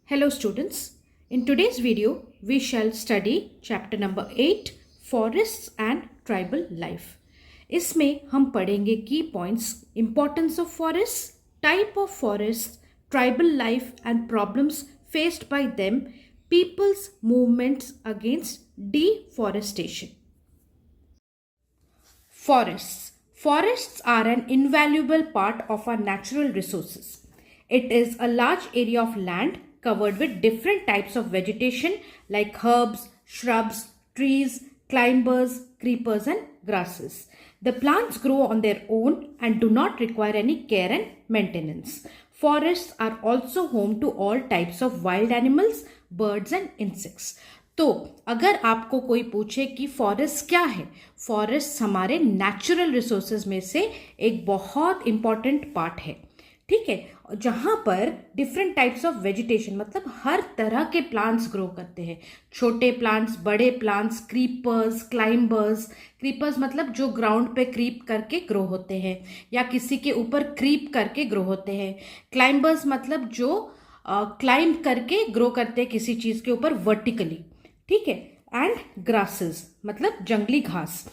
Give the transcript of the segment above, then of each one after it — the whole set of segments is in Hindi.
Hello students, in today's video we shall study chapter number 8 Forests and Tribal Life. इसमें हम पढ़ेंगे की points importance of forests, type of forests, tribal life and problems faced by them, people's movements against deforestation. Forests are an invaluable part of our natural resources. It is a large area of land covered with different types of vegetation like herbs, shrubs, trees, climbers, creepers and grasses. The plants grow on their own and do not require any care and maintenance. Forests are also home to all types of wild animals, birds and insects. तो अगर आपको कोई पूछे कि फॉरेस्ट क्या है, फॉरेस्ट हमारे नेचुरल रिसोर्सेज में से एक बहुत इंपॉर्टेंट पार्ट है. ठीक है, जहाँ पर डिफरेंट टाइप्स ऑफ वेजिटेशन मतलब हर तरह के प्लांट्स ग्रो करते हैं. छोटे प्लांट्स, बड़े प्लांट्स, क्रीपर्स, क्रीपर्स मतलब जो ग्राउंड पे क्रीप करके ग्रो होते हैं या किसी के ऊपर क्रीप करके ग्रो होते हैं. क्लाइंबर्स मतलब जो क्लाइंब करके ग्रो करते हैं किसी चीज़ के ऊपर वर्टिकली. ठीक है, एंड ग्रासेस मतलब जंगली घास.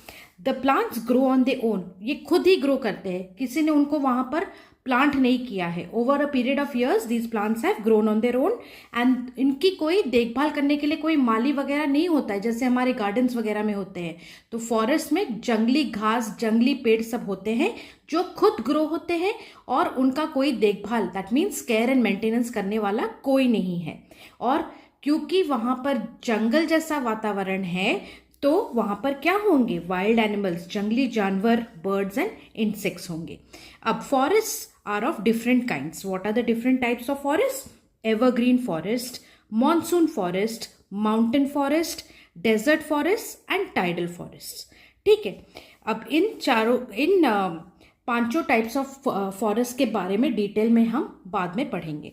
The plants grow on they own, ये खुद ही ग्रो करते हैं, किसी ने उनको वहाँ पर प्लांट नहीं किया है. Over a period of years these plants have grown on their own and इनकी कोई देखभाल करने के लिए कोई माली वगैरह नहीं होता है जैसे हमारे गार्डन्स वगैरह में होते हैं. तो फॉरेस्ट में जंगली घास, जंगली पेड़ सब होते हैं जो खुद ग्रो होते हैं और उनका कोई देखभाल that means care and maintenance करने वाला कोई नहीं है. और क्योंकि वहाँ पर जंगल जैसा वातावरण है तो वहाँ पर क्या होंगे, वाइल्ड एनिमल्स, जंगली जानवर, बर्ड्स एंड इंसेक्ट्स होंगे. अब forest are of different kinds. What are the different types of forest? Evergreen forest, monsoon forest, mountain forest, desert forest and tidal forest. ठीक है, अब इन पांचों टाइप्स ऑफ फॉरेस्ट के बारे में डिटेल में हम बाद में पढ़ेंगे.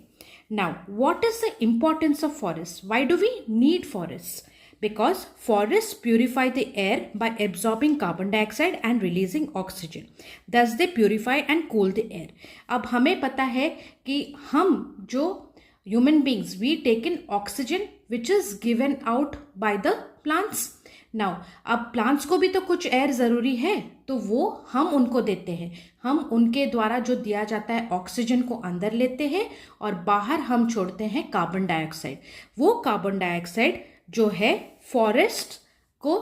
Now, what is the importance of forests? Why do we need forests? Because forests purify the air by absorbing carbon dioxide and releasing oxygen. Thus, they purify and cool the air. अब हमें पता है कि हम जो human beings, we take in oxygen which is given out by the plants. Now अब प्लांट्स को भी तो कुछ एयर ज़रूरी है तो वो हम उनको देते हैं. हम उनके द्वारा जो दिया जाता है ऑक्सीजन को अंदर लेते हैं और बाहर हम छोड़ते हैं कार्बन डाइऑक्साइड. वो कार्बन डाइऑक्साइड जो है फॉरेस्ट को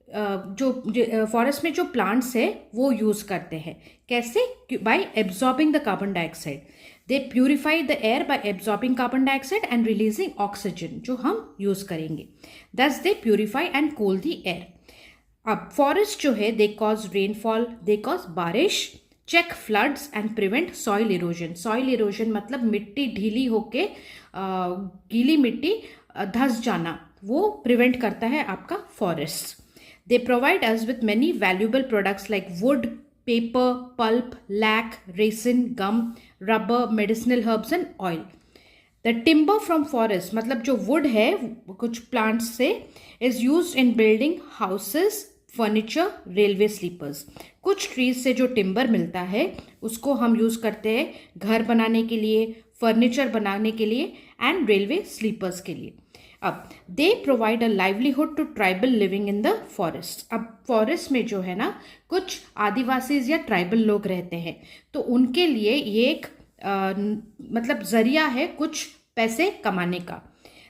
जो फॉरेस्ट में जो प्लांट्स है वो यूज़ करते हैं. कैसे? By absorbing the carbon dioxide. They purify the air by absorbing carbon dioxide and releasing oxygen जो हम यूज़ करेंगे. Thus they purify and cool the air. अब फॉरेस्ट जो है they cause rainfall, they cause बारिश, check floods and prevent soil erosion. Soil erosion मतलब मिट्टी ढीली होके गीली मिट्टी धंस जाना, वो प्रिवेंट करता है आपका forest. They provide us with many valuable products like wood, paper, pulp, lac, resin, gum, rubber, medicinal herbs and oil. The timber from forest मतलब जो wood है कुछ plants से is used in building houses, furniture, railway sleepers. कुछ trees से जो timber मिलता है उसको हम use करते हैं घर बनाने के लिए, furniture बनाने के लिए and railway sleepers के लिए. अब they provide a livelihood to tribal living in the forest. अब फॉरेस्ट में जो है ना कुछ आदिवासीज या ट्राइबल लोग रहते हैं तो उनके लिए ये एक मतलब जरिया है कुछ पैसे कमाने का.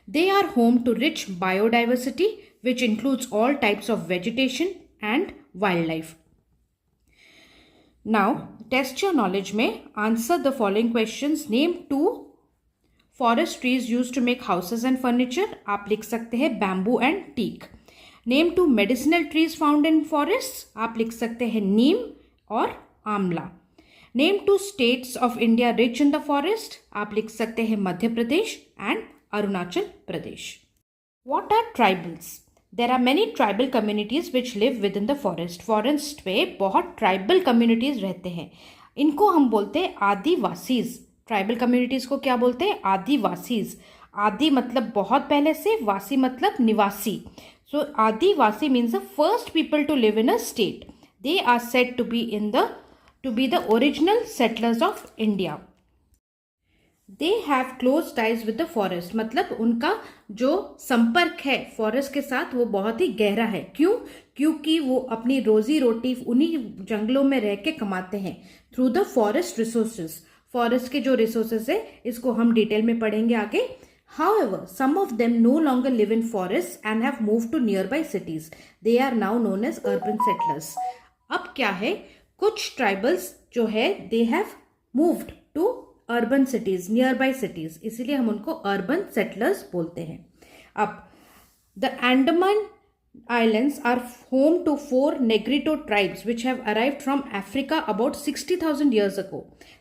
They are home to rich biodiversity which includes all types of vegetation and wild life. Now test your knowledge में answer the following questions. Name 2 forest trees use to make houses and furniture. आप लिख सकते हैं bamboo and teak. Name 2 medicinal trees found in forest. आप लिख सकते हैं नीम और आंवला. Name 2 states of India rich in the forest. आप लिख सकते हैं Madhya Pradesh and Arunachal Pradesh. What are tribals? There are many tribal communities which live within the forest. Forest में बहुत ट्राइबल कम्युनिटीज रहते हैं. इनको हम बोलते हैं आदिवासीज. ट्राइबल कम्युनिटीज़ को क्या बोलते हैं? आदिवासीज. आदि मतलब बहुत पहले से, वासी मतलब निवासी. So adivasi means the first people to live in a state. They are said to be the original settlers of India. They have close ties with the forest, मतलब उनका जो संपर्क है फॉरेस्ट के साथ वो बहुत ही गहरा है। क्यों? क्योंकि वो अपनी रोजी रोटी उन्हीं जंगलों में रह के कमाते हैं through the forest resources. Forest के जो रिसोर्सेज है इसको हम डिटेल में पढ़ेंगे आगे। However, some of them no longer live in forests and have moved to nearby cities. They are now known as urban settlers. अब क्या है, कुछ ट्राइबल्स जो है they have moved to urban cities, nearby cities, इसीलिए हम उनको अर्बन सेटलर्स बोलते हैं। अब the Andaman Islands are home to 4 Negrito tribes which have arrived from Africa about 60,000 years ago.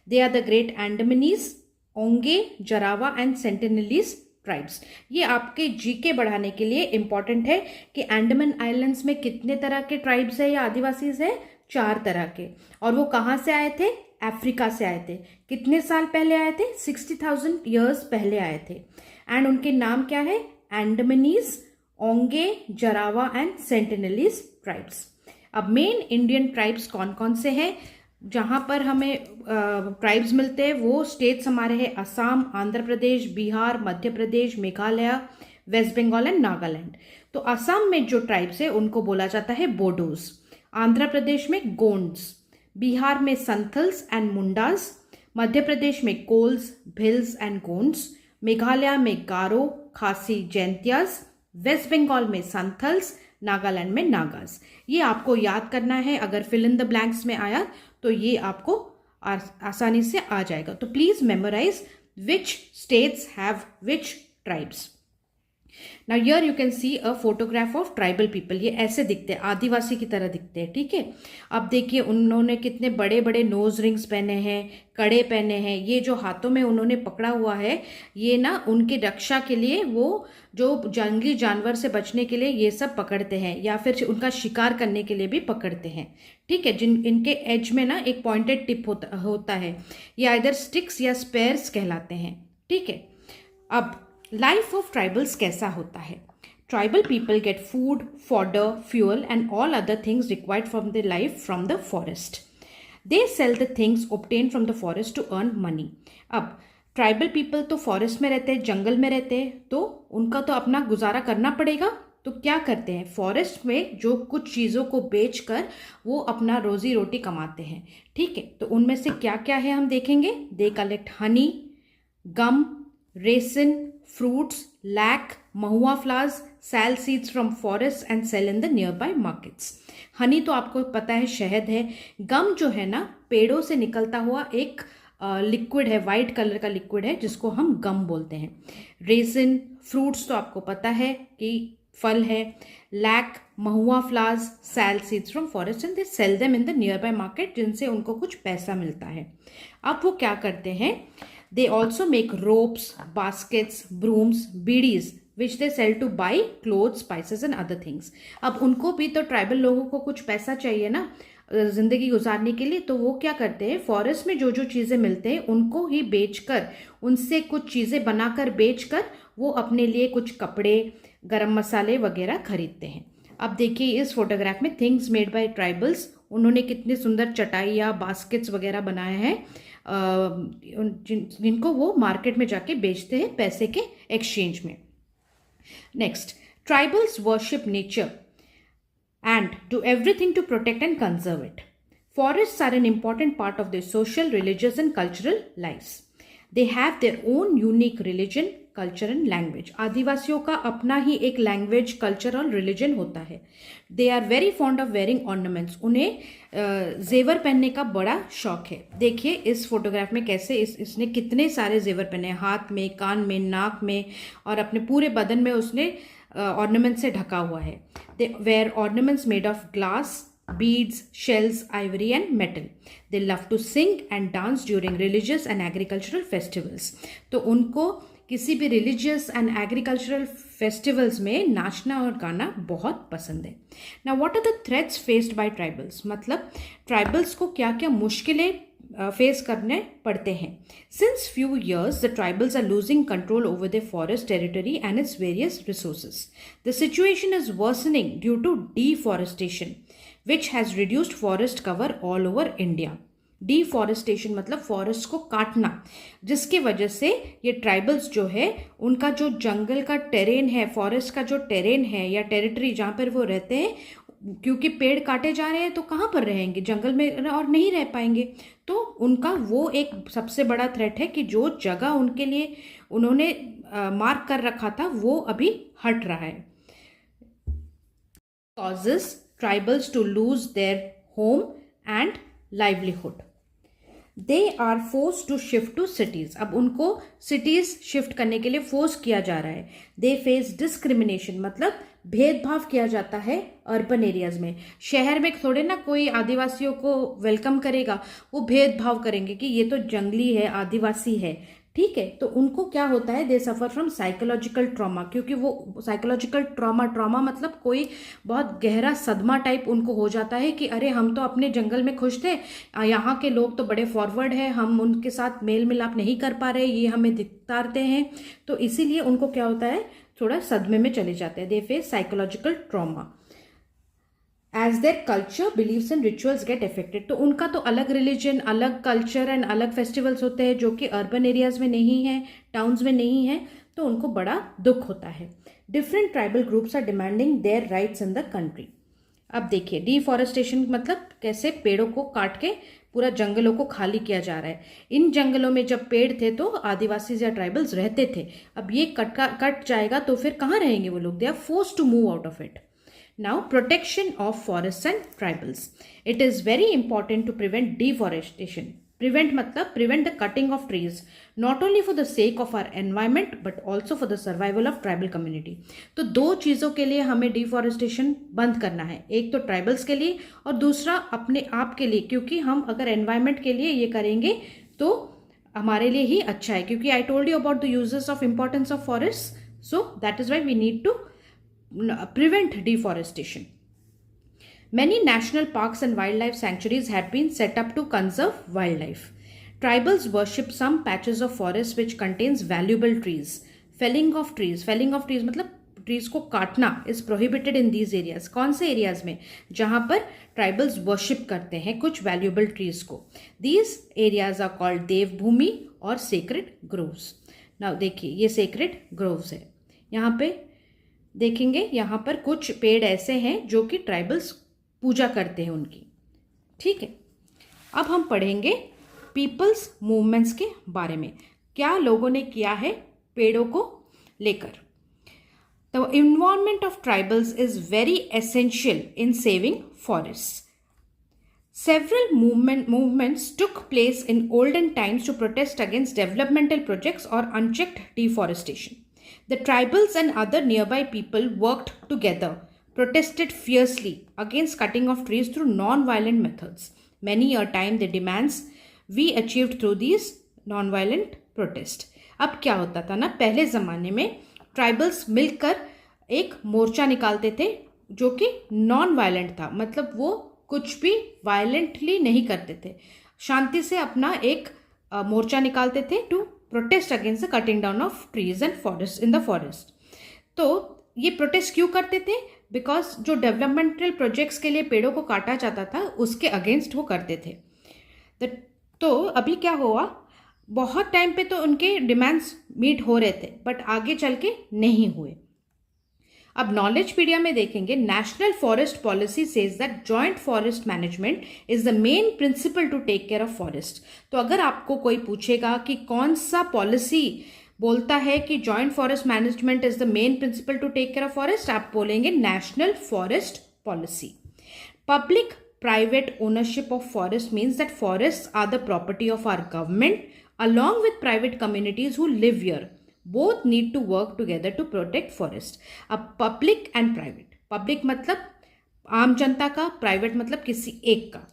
They are the Great Andamanese, Onge, Jarawa and Sentinelese tribes. ये आपके जीके बढ़ाने के लिए इंपॉर्टेंट है कि अंडमान आइलैंड्स में कितने तरह के ट्राइब्स है या आदिवासीज है, 4 तरह के। और वो कहाँ से आए थे? अफ्रीका से आए थे। कितने साल पहले आए थे? 60,000 ईयर्स पहले आए थे। एंड उनके नाम क्या है? Andamanese, Onge, Jarawa and Sentinelese tribes. अब मेन इंडियन ट्राइब्स कौन कौन से हैं जहाँ पर हमें ट्राइब्स मिलते हैं? वो स्टेट्स हमारे हैं असम, आंध्र प्रदेश, बिहार, मध्य प्रदेश, मेघालय, वेस्ट बंगाल एंड नागालैंड। तो असम में जो ट्राइब्स है उनको बोला जाता है बोडोज, आंध्र प्रदेश में गोंड्स, बिहार में संथल्स एंड मुंडास, मध्य प्रदेश में कोल्स, भिल्स एंड गोंड्स, मेघालय में गारो, खासी, जैंतियास, वेस्ट बंगाल में संथल्स, नागालैंड में नागास। ये आपको याद करना है, अगर फिल इन द ब्लैंक्स में आया तो ये आपको आसानी से आ जाएगा। तो please memorise which states have which tribes. Now here you can see a photograph of tribal people. ये ऐसे दिखते हैं, आदिवासी की तरह दिखते हैं, ठीक है। अब देखिए उन्होंने कितने बड़े बड़े नोज रिंग्स पहने हैं, कड़े पहने हैं। ये जो हाथों में उन्होंने पकड़ा हुआ है ये ना उनकी रक्षा के लिए, वो जो जंगली जानवर से बचने के लिए ये सब पकड़ते हैं, या फिर उनका शिकार करने के लिए भी पकड़ते हैं, ठीक है। जिन इनके एज में ना एक पॉइंटेड टिप होता है, ये आइदर स्टिक्स या स्पेयर्स कहलाते हैं, ठीक है। अब लाइफ ऑफ ट्राइबल्स कैसा होता है? Tribal people get food, fodder, fuel and all other things required from the life from the forest. They sell the things obtain from the forest to earn money. अब ट्राइबल पीपल तो फॉरेस्ट में रहते हैं, जंगल में रहते हैं, तो उनका तो अपना गुजारा करना पड़ेगा। तो क्या करते हैं? फॉरेस्ट में जो कुछ चीज़ों को बेचकर वो अपना रोजी रोटी कमाते हैं, ठीक है। तो उनमें से क्या क्या है हम देखेंगे। They collect honey, gum, resin, fruits, lac, mahua flowers, sal seeds from forests and sell in the nearby markets. Honey तो आपको पता है शहद है। गम जो है ना पेड़ों से निकलता हुआ एक लिक्विड है, वाइट कलर का लिक्विड है जिसको हम गम बोलते हैं। रेसिन, फ्रूट्स तो आपको पता है कि फल है। Lac, mahua flowers, sal seeds from forest and they sell them in the nearby market, जिनसे उनको कुछ पैसा मिलता है। अब वो क्या करते हैं? They also make ropes, baskets, brooms, beedies, which they sell to buy clothes, spices and other things. अब उनको भी तो ट्राइबल लोगों को कुछ पैसा चाहिए ना जिंदगी गुजारने के लिए, तो वो क्या करते हैं? फॉरेस्ट में जो जो चीज़ें मिलते हैं उनको ही बेचकर, उनसे कुछ चीज़ें बनाकर बेचकर वो अपने लिए कुछ कपड़े, गरम मसाले वगैरह खरीदते हैं। अब देखिए इस फोटोग्राफ में थिंग्स मेड बाय ट्राइबल्स, उन्होंने कितने सुंदर चटाइयाँ, बास्केट्स वगैरह बनाए हैं जिनको वो मार्केट में जाके बेचते हैं पैसे के एक्सचेंज में। Next, tribals worship nature and do everything to protect and conserve it. Forests are an important part of their social, religious and cultural lives. They have their own unique religion, culture and language. आदिवासियों का अपना ही एक लैंग्वेज, कल्चर और रिलीजन होता है। They are very fond of wearing ornaments. उन्हें जेवर पहनने का बड़ा शौक है। देखिए इस फोटोग्राफ में कैसे इसने कितने सारे जेवर पहने हैं, हाथ में, कान में, नाक में और अपने पूरे बदन में उसने ऑर्नामेंट से ढका हुआ है। They wear ornaments made of glass, beads, shells, ivory and metal. They love to sing and dance during religious and agricultural festivals. तो उनको किसी भी religious and agricultural festivals में नाचना और गाना बहुत पसंद है। Now what are the threats faced by tribals? मतलब tribals को क्या क्या मुश्किलें फेस करने पड़ते हैं। Since few years, the tribals are losing control over their forest territory and its various resources. The situation is worsening due to deforestation, which has reduced forest cover all over India. Deforestation मतलब फॉरेस्ट को काटना, जिसकी वजह से ये ट्राइबल्स जो है उनका जो जंगल का टेरेन है, फॉरेस्ट का जो टेरेन है या टेरिटरी जहाँ पर वो रहते हैं, क्योंकि पेड़ काटे जा रहे हैं तो कहाँ पर रहेंगे, जंगल में और नहीं रह पाएंगे। तो उनका वो एक सबसे बड़ा थ्रेट है कि जो जगह उनके लिए उन्होंने मार्क कर रखा था वो अभी हट रहा है। causes tribals to lose their home and livelihood. They are forced to shift to cities. अब उनको cities शिफ्ट करने के लिए फोर्स किया जा रहा है। They face discrimination मतलब भेदभाव किया जाता है अर्बन एरियाज में। शहर में थोड़े ना कोई आदिवासियों को वेलकम करेगा, वो भेदभाव करेंगे कि ये तो जंगली है, आदिवासी है, ठीक है। तो उनको क्या होता है, दे सफ़र फ्रॉम साइकोलॉजिकल ट्रॉमा, क्योंकि वो साइकोलॉजिकल ट्रॉमा मतलब कोई बहुत गहरा सदमा टाइप उनको हो जाता है कि अरे हम तो अपने जंगल में खुश थे, यहाँ के लोग तो बड़े फॉरवर्ड हैं, हम उनके साथ मेल मिलाप नहीं कर पा रहे, ये हमें दिखाते हैं। तो इसीलिए उनको क्या होता है, थोड़ा सदमे में चले जाते हैं। They face psychological trauma as their culture beliefs and rituals get affected. तो उनका तो अलग रिलीजन, अलग कल्चर एंड अलग फेस्टिवल्स होते हैं जो कि अर्बन एरियाज में नहीं है, टाउन्स में नहीं है, तो उनको बड़ा दुख होता है। Different tribal groups are demanding their rights in the country. अब देखिए, डिफॉरेस्टेशन मतलब कैसे पेड़ों को काट के पूरा जंगलों को खाली किया जा रहा है। इन जंगलों में जब पेड़ थे तो आदिवासी या ट्राइबल्स रहते थे, अब ये कट जाएगा तो फिर कहाँ रहेंगे वो लोग, they are forced to move out of it. Now, protection of forests and tribals. It is very important to prevent deforestation. Prevent matlab prevent the cutting of trees, not only for the sake of our environment but also for the survival of tribal community. तो दो चीज़ों के लिए हमें डिफॉरेस्टेशन बंद करना है, एक तो ट्राइबल्स के लिए और दूसरा अपने आप के लिए, क्योंकि हम अगर एनवायरनमेंट के लिए ये करेंगे तो हमारे लिए ही अच्छा है। क्योंकि I told you about the uses of importance of forest, so that is why we need to prevent deforestation. Many national parks and wildlife sanctuaries have been set up to conserve wildlife. Tribals worship some patches of forest which contains valuable trees. Felling of trees मतलब ट्रीज को काटना is prohibited in these areas. कौन से एरियाज में, जहाँ पर ट्राइबल्स वर्शिप करते हैं कुछ वैल्यूबल ट्रीज को। These areas are called देवभूमि और सेक्रेड ग्रोव्स। नाउ देखिए, ये सेक्रेड ग्रोव्स है, यहाँ पे देखेंगे, यहाँ पर कुछ पेड़ ऐसे हैं जो कि ट्राइबल्स पूजा करते हैं उनकी, ठीक है। अब हम पढ़ेंगे पीपल्स मूवमेंट्स के बारे में, क्या लोगों ने किया है पेड़ों को लेकर। The environment of tribals is very essential in saving forest. Several movements took place in olden times to protest against developmental projects or unchecked deforestation. The tribals and other nearby people worked together, protested fiercely against cutting of trees through non-violent methods. Many a time the demands we achieved through these non-violent protest. अब क्या होता था ना, पहले ज़माने में ट्राइबल्स मिलकर एक मोर्चा निकालते थे जो कि नॉन वायलेंट था, मतलब वो कुछ भी वायलेंटली नहीं करते थे, शांति से अपना एक मोर्चा निकालते थे to protest against the cutting down of trees and forest in the forest. तो ये प्रोटेस्ट क्यों करते थे, बिकॉज जो डेवलपमेंटल प्रोजेक्ट्स के लिए पेड़ों को काटा जाता था उसके अगेंस्ट वो करते थे। तो अभी क्या हुआ, बहुत टाइम पे तो उनके डिमांड्स मीट हो रहे थे बट आगे चल के नहीं हुए। अब नॉलेजपीडिया में देखेंगे, national forest policy says that joint forest management is the main principle to take care of forest. तो अगर आपको कोई पूछेगा कि कौन सा पॉलिसी बोलता है कि joint forest management is the main principle to take care of forest, आप बोलेंगे national forest policy. Public private ownership of forest means that forests are the property of our government along with private communities who live here. Both need to work together to protect forest. अब public and private, public मतलब आम जनता का, private मतलब किसी एक का।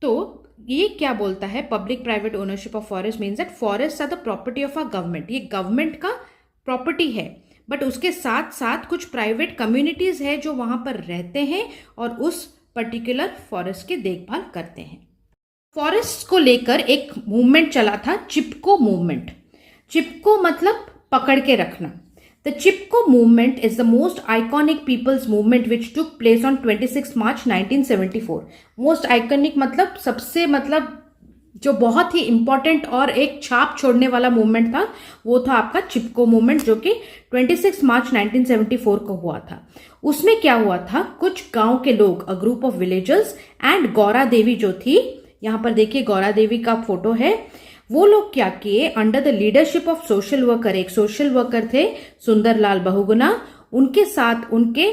तो ये क्या बोलता है, public private ownership of forest means that forest are the property of our government. ये गवर्नमेंट का प्रॉपर्टी है बट उसके साथ साथ कुछ प्राइवेट कम्युनिटीज है जो वहाँ पर रहते हैं और उस पर्टिकुलर फॉरेस्ट की देखभाल करते हैं। फॉरेस्ट को लेकर एक मूवमेंट चला था, चिपको मूवमेंट। चिपको मतलब पकड़ के रखना। The Chipko movement is the most iconic people's movement which took place on 26 March 1974। Most iconic मतलब सबसे जो बहुत ही इंपॉर्टेंट और एक छाप छोड़ने वाला मूवमेंट था वो था आपका चिपको मूवमेंट, जो कि 26 मार्च 1974 को हुआ था। उसमें क्या हुआ था, कुछ गांव के लोग, a group of villagers and Gaura Devi जो थी, यहाँ पर देखिए गौरा देवी का फोटो है, वो लोग क्या किए, under the leadership of social worker, एक सोशल वर्कर थे सुंदरलाल बहुगुणा, उनके साथ उनके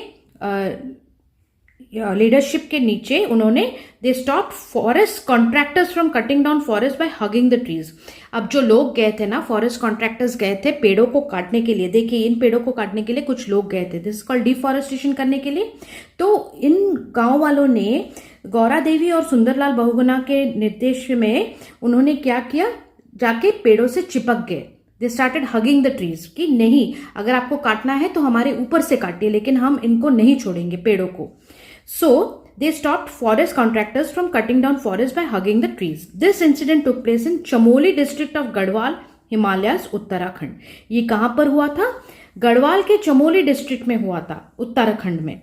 लीडरशिप के नीचे उन्होंने they stop forest contractors from cutting down forest by hugging the trees. अब जो लोग गए थे ना, फॉरेस्ट कॉन्ट्रैक्टर्स गए थे पेड़ों को काटने के लिए, देखिए इन पेड़ों को काटने के लिए कुछ लोग गए थे, दिस इज कॉल्ड डिफॉरेस्टेशन करने के लिए। तो इन गांव वालों ने गौरा देवी और सुंदरलाल बहुगुणा के निर्देश में उन्होंने क्या किया, जाके पेड़ों से चिपक गए, they started hugging the trees, कि नहीं अगर आपको काटना है तो हमारे ऊपर से काटिए, लेकिन हम इनको नहीं छोड़ेंगे पेड़ों को। So they stopped forest contractors from cutting down forests by hugging the trees. This incident took place in Chamoli district of Garhwal, Himalayas, Uttarakhand. ये कहां पर हुआ था, गढ़वाल के चमोली डिस्ट्रिक्ट में हुआ था, उत्तराखंड में।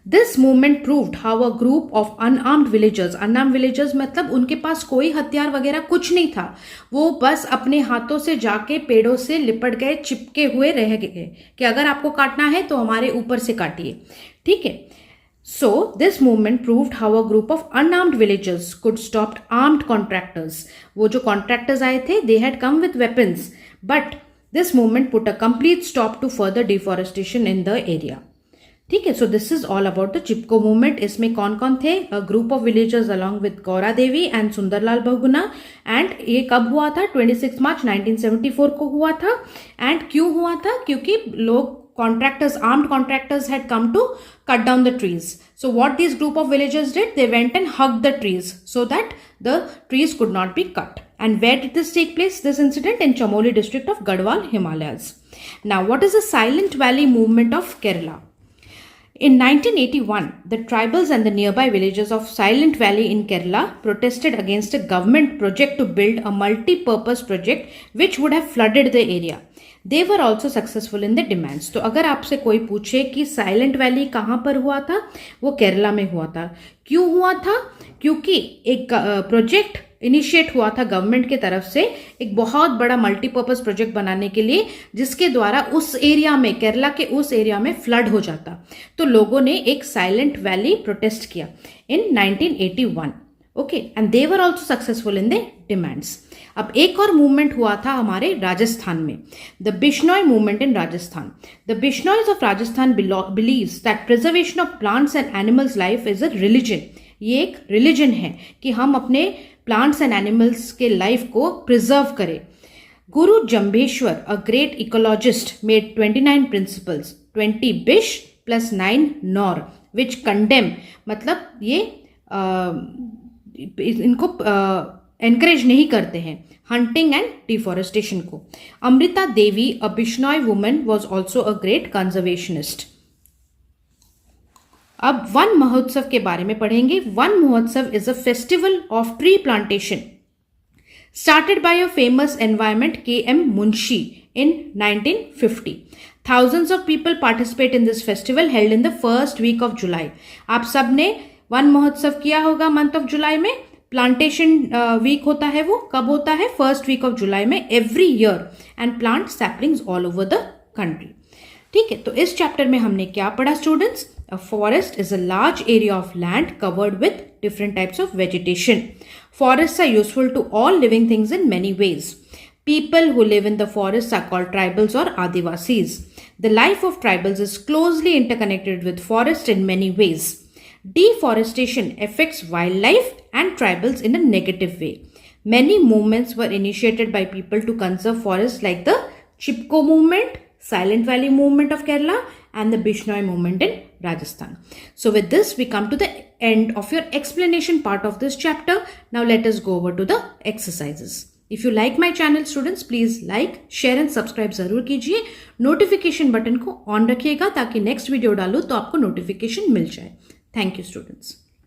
This movement proved how a group of unarmed villagers मतलब उनके पास कोई हथियार वगैरह कुछ नहीं था, वो बस अपने हाथों से जाके पेड़ों से लिपट गए, चिपके हुए रह गए कि अगर आपको काटना है तो हमारे ऊपर से काटिए, ठीक है। So this movement proved how a group of unarmed villagers could stop armed contractors. वो जो contractors आए थे, they had come with weapons, but this movement put a complete stop to further deforestation in the area. ठीक है, so this is all about the Chipko movement. इसमें कौन कौन थे, a group of villagers along with Gaura Devi and Sundarlal Bahuguna, and ये कब हुआ था, 26 मार्च 1974 को हुआ था। एंड क्यों हुआ था, क्योंकि लोग contractors, armed contractors had come to cut down the trees. So what these group of villagers did, they went and hugged the trees so that the trees could not be cut. And where did this take place, this incident? In Chamoli district of Garhwal, Himalayas. Now what is the Silent Valley movement of Kerala? In 1981, the tribals and the nearby villages of Silent Valley in Kerala protested against a government project to build a multi-purpose project which would have flooded the area. They were also successful in their demands. तो अगर आपसे कोई पूछे कि साइलेंट वैली कहाँ पर हुआ था, वो केरला में हुआ था। क्यों हुआ था, क्योंकि एक प्रोजेक्ट इनिशिएट हुआ था गवर्नमेंट की तरफ से, एक बहुत बड़ा मल्टीपर्पज प्रोजेक्ट बनाने के लिए, जिसके द्वारा उस एरिया में, केरला के उस एरिया में फ्लड हो जाता। तो लोगों ने एक साइलेंट वैली प्रोटेस्ट किया in 1981, okay, and they were also successful in the demands. अब एक और मूवमेंट हुआ था हमारे राजस्थान में, the Bishnoi movement in Rajasthan. The Bishnois of Rajasthan believes that preservation of plants and animals life is a religion. ये एक रिलीजन है कि हम अपने प्लांट्स एंड एनिमल्स के लाइफ को प्रिजर्व करें। Guru Jambheshwar, a great ecologist, made 29 principles, 20 बिश प्लस 9 नॉर, विच कंडेम, मतलब ये इनको एनकरेज नहीं करते हैं, हंटिंग एंड डिफॉरेस्टेशन को। Amrita Devi, a Bishnoi woman, was also a great conservationist. अब वन महोत्सव के बारे में पढ़ेंगे। Van Mahotsav is a festival of tree plantation started by a famous environment K.M. Munshi in 1950. Thousands of people participate in this festival held in the first week of July. आप सब ने वन महोत्सव किया होगा मंथ ऑफ जुलाई में। प्लांटेशन वीक होता है, वो कब होता है, फर्स्ट वीक ऑफ जुलाई में every year, and plant saplings all over the country. ठीक है, तो इस चैप्टर में हमने क्या पढ़ा students? A forest is a large area of land covered with different types of vegetation. Forests are useful to all living things in many ways. People who live in the forests are called tribals or Adivasis. The life of tribals is closely interconnected with forest in many ways. Deforestation affects wildlife and tribals in a negative way. Many movements were initiated by people to conserve forests, like the Chipko movement, Silent Valley movement of Kerala, and the Bishnoi movement in Rajasthan. So with this, we come to the end of your explanation part of this chapter. Now let us go over to the exercises. If you like my channel students, please like, share and subscribe जरूर कीजिए। नोटिफिकेशन बटन को ऑन रखिएगा ताकि नेक्स्ट वीडियो डालूँ तो आपको नोटिफिकेशन मिल जाए। Thank you students.